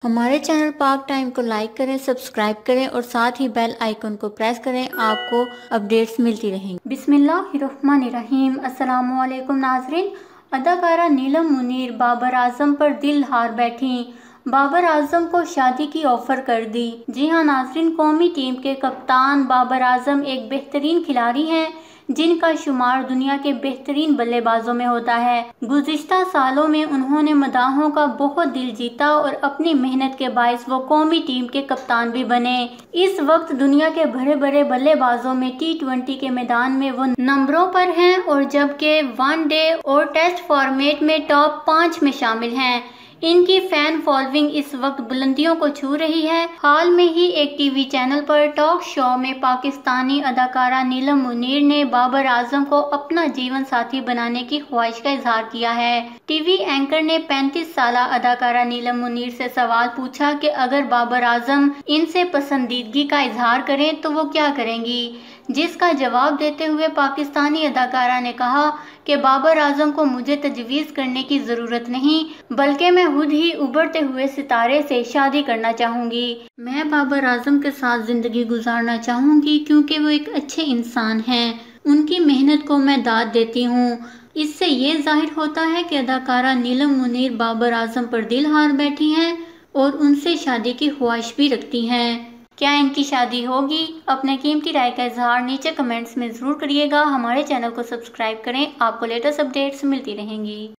हमारे चैनल पाक टाइम को लाइक करें, सब्सक्राइब करें और साथ ही बेल आइकन को प्रेस करें। आपको अपडेट्स मिलती रहेंगी। बिस्मिल्लाहिर्रहमानिर्रहीम। अस्सलामु अलैकुम नाज़रीन। अदाकारा नीलम मुनीर बाबर आजम पर दिल हार बैठी। बाबर आजम को शादी की ऑफर कर दी। जी हाँ नाज़रीन, कौमी टीम के कप्तान बाबर आजम एक बेहतरीन खिलाड़ी हैं जिनका शुमार दुनिया के बेहतरीन बल्लेबाजों में होता है। गुज़िश्ता सालों में उन्होंने मदाहों का बहुत दिल जीता और अपनी मेहनत के बायस वो कौमी टीम के कप्तान भी बने। इस वक्त दुनिया के बड़े बड़े बल्लेबाजों में T20 के मैदान में वो नंबरों पर हैं और जबकि वनडे और टेस्ट फॉर्मेट में टॉप 5 में शामिल हैं। इनकी फैन फॉलोइंग इस वक्त बुलंदियों को छू रही है। हाल में ही एक टीवी चैनल पर टॉक शो में पाकिस्तानी अदाकारा नीलम मुनीर ने बाबर आजम को अपना जीवन साथी बनाने की ख्वाहिश का इजहार किया है। टीवी एंकर ने 35 साल अदाकारा नीलम मुनीर से सवाल पूछा कि अगर बाबर आजम इनसे पसंदीदगी का इजहार करें तो वो क्या करेंगी, जिसका जवाब देते हुए पाकिस्तानी अदाकारा ने कहा कि बाबर आजम को मुझे तजवीज़ करने की ज़रूरत नहीं, बल्कि मैं खुद ही उभरते हुए सितारे से शादी करना चाहूँगी। मैं बाबर आजम के साथ ज़िंदगी गुजारना चाहूँगी क्योंकि वो एक अच्छे इंसान हैं। उनकी मेहनत को मैं दाद देती हूँ। इससे ये जाहिर होता है कि अदाकारा नीलम मुनीर बाबर आजम पर दिल हार बैठी हैं और उनसे शादी की ख्वाहिश भी रखती हैं। क्या इनकी शादी होगी? अपने कीमती राय का इजहार नीचे कमेंट्स में ज़रूर करिएगा। हमारे चैनल को सब्सक्राइब करें, आपको लेटेस्ट अपडेट्स मिलती रहेंगी।